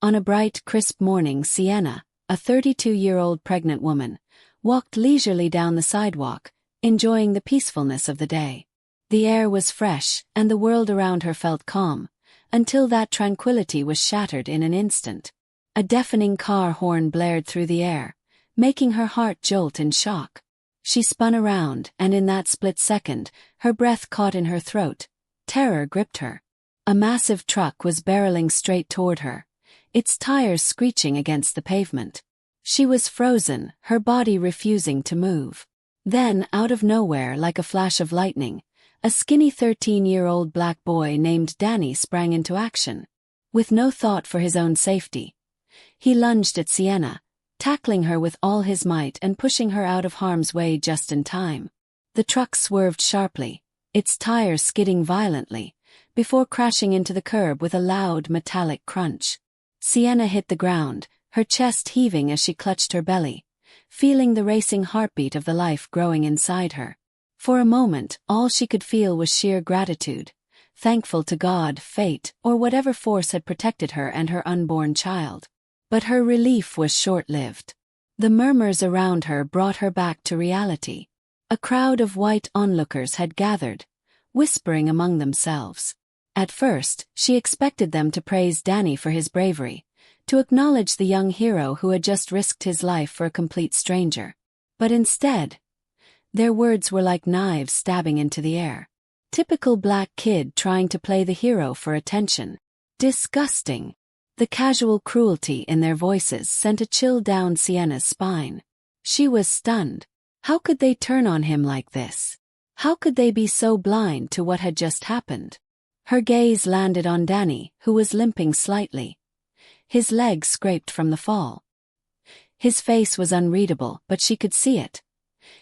On a bright, crisp morning, Sienna, a 32-year-old pregnant woman, walked leisurely down the sidewalk, enjoying the peacefulness of the day. The air was fresh, and the world around her felt calm, until that tranquility was shattered in an instant. A deafening car horn blared through the air, making her heart jolt in shock. She spun around, and in that split second, her breath caught in her throat. Terror gripped her. A massive truck was barreling straight toward her, its tires screeching against the pavement. She was frozen, her body refusing to move. Then, out of nowhere, like a flash of lightning, a skinny 13-year-old black boy named Danny sprang into action. With no thought for his own safety, he lunged at Sienna, tackling her with all his might and pushing her out of harm's way just in time. The truck swerved sharply, its tires skidding violently, before crashing into the curb with a loud metallic crunch. Sienna hit the ground, her chest heaving as she clutched her belly, feeling the racing heartbeat of the life growing inside her. For a moment, all she could feel was sheer gratitude, thankful to God, fate, or whatever force had protected her and her unborn child. But her relief was short-lived. The murmurs around her brought her back to reality. A crowd of white onlookers had gathered, whispering among themselves. At first, she expected them to praise Danny for his bravery, to acknowledge the young hero who had just risked his life for a complete stranger. But instead, their words were like knives stabbing into the air. Typical black kid trying to play the hero for attention. Disgusting. The casual cruelty in their voices sent a chill down Sienna's spine. She was stunned. How could they turn on him like this? How could they be so blind to what had just happened? Her gaze landed on Danny, who was limping slightly. His legs scraped from the fall. His face was unreadable, but she could see it.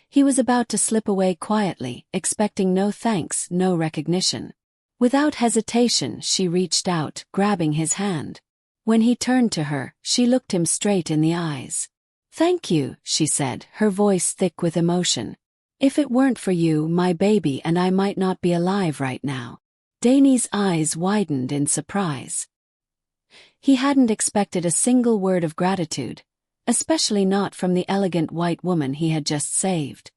He was about to slip away quietly, expecting no thanks, no recognition. Without hesitation, she reached out, grabbing his hand. When he turned to her, she looked him straight in the eyes. "Thank you," she said, her voice thick with emotion. "If it weren't for you, my baby and I might not be alive right now." Danny's eyes widened in surprise. He hadn't expected a single word of gratitude, especially not from the elegant white woman he had just saved.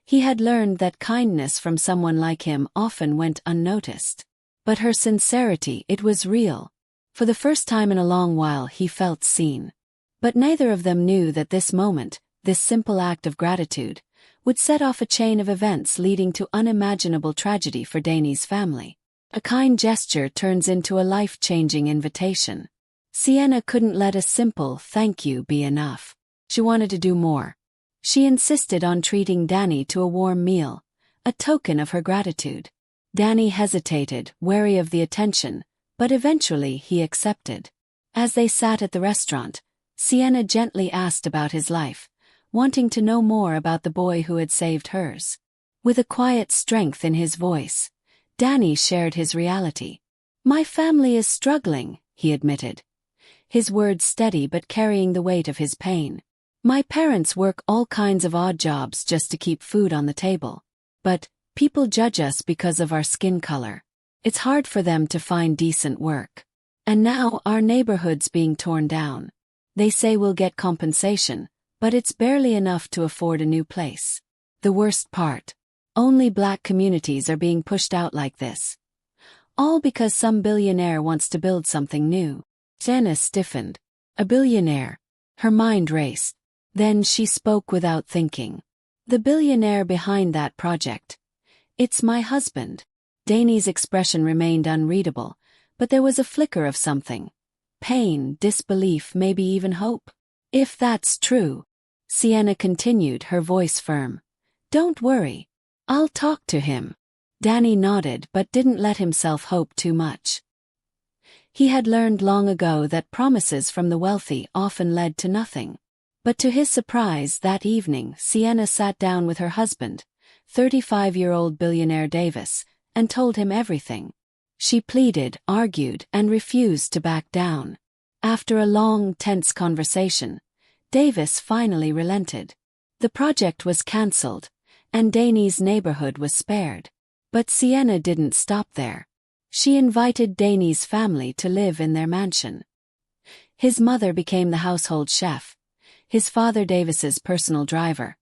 He had learned that kindness from someone like him often went unnoticed. But her sincerity, it was real. For the first time in a long while he felt seen. But neither of them knew that this moment, this simple act of gratitude, would set off a chain of events leading to unimaginable tragedy for Danny's family. A kind gesture turns into a life-changing invitation. Sienna couldn't let a simple thank you be enough. She wanted to do more. She insisted on treating Danny to a warm meal, a token of her gratitude. Danny hesitated, wary of the attention, but eventually he accepted. As they sat at the restaurant, Sienna gently asked about his life, wanting to know more about the boy who had saved hers. With a quiet strength in his voice, Danny shared his reality. "My family is struggling," he admitted, his words steady but carrying the weight of his pain. "My parents work all kinds of odd jobs just to keep food on the table. But people judge us because of our skin color. It's hard for them to find decent work. And now our neighborhood's being torn down. They say we'll get compensation, but it's barely enough to afford a new place. The worst part, only black communities are being pushed out like this. All because some billionaire wants to build something new." Sienna stiffened. A billionaire. Her mind raced. Then she spoke without thinking. "The billionaire behind that project. It's my husband." Danny's expression remained unreadable, but there was a flicker of something. Pain, disbelief, maybe even hope. "If that's true," Sienna continued, her voice firm, "don't worry. I'll talk to him." Danny nodded but didn't let himself hope too much. He had learned long ago that promises from the wealthy often led to nothing. But to his surprise, that evening, Sienna sat down with her husband, 35-year-old billionaire Davis, and told him everything. She pleaded, argued, and refused to back down. After a long, tense conversation, Davis finally relented. The project was cancelled, and Danny's neighborhood was spared. But Sienna didn't stop there. She invited Danny's family to live in their mansion. His mother became the household chef, his father Davis's personal driver,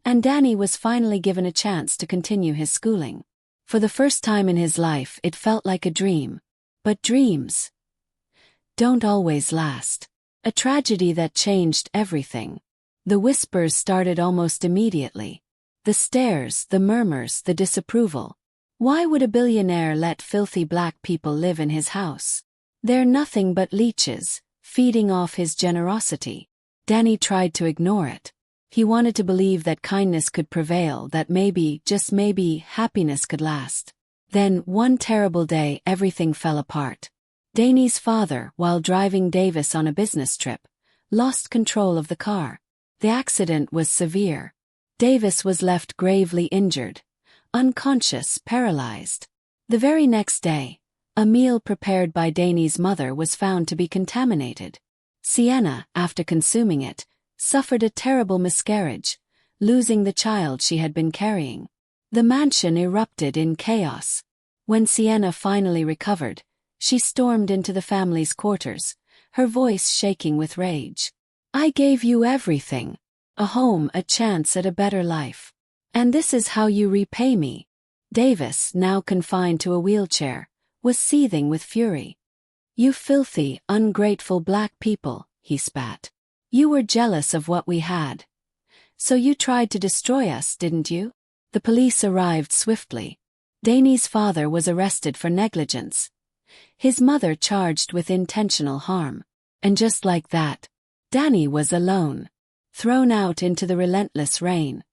and Danny was finally given a chance to continue his schooling. For the first time in his life, it felt like a dream. But dreams don't always last. A tragedy that changed everything. The whispers started almost immediately. The stares, the murmurs, the disapproval. Why would a billionaire let filthy black people live in his house? They're nothing but leeches, feeding off his generosity. Danny tried to ignore it. He wanted to believe that kindness could prevail, that maybe, just maybe, happiness could last. Then, one terrible day, everything fell apart. Danny's father, while driving Davis on a business trip, lost control of the car. The accident was severe. Davis was left gravely injured, unconscious, paralyzed. The very next day, a meal prepared by Danny's mother was found to be contaminated. Sienna, after consuming it, suffered a terrible miscarriage, losing the child she had been carrying. The mansion erupted in chaos. When Sienna finally recovered, she stormed into the family's quarters, her voice shaking with rage. "I gave you everything. A home, a chance at a better life. And this is how you repay me." Davis, now confined to a wheelchair, was seething with fury. "You filthy, ungrateful black people," he spat. "You were jealous of what we had. So you tried to destroy us, didn't you?" The police arrived swiftly. Danny's father was arrested for negligence. His mother charged with intentional harm. And just like that, Danny was alone, thrown out into the relentless rain.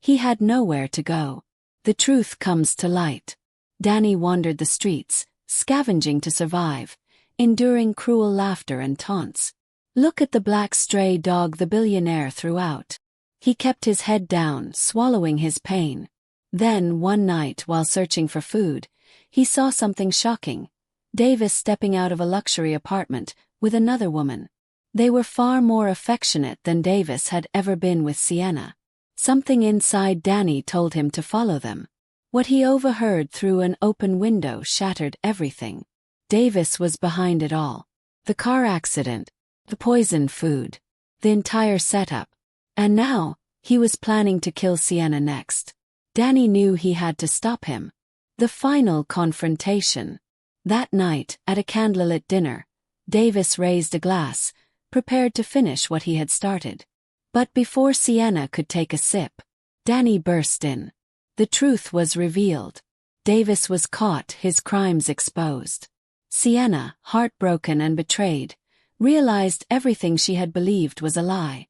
He had nowhere to go. The truth comes to light. Danny wandered the streets, scavenging to survive, enduring cruel laughter and taunts. "Look at the black stray dog," the billionaire threw out. He kept his head down, swallowing his pain. Then, one night, while searching for food, he saw something shocking. Davis stepping out of a luxury apartment with another woman. They were far more affectionate than Davis had ever been with Sienna. Something inside Danny told him to follow them. What he overheard through an open window shattered everything. Davis was behind it all. The car accident, the poisoned food, the entire setup. And now, he was planning to kill Sienna next. Danny knew he had to stop him. The final confrontation. That night, at a candlelit dinner, Davis raised a glass, prepared to finish what he had started. But before Sienna could take a sip, Danny burst in. The truth was revealed. Davis was caught, his crimes exposed. Sienna, heartbroken and betrayed, realized everything she had believed was a lie.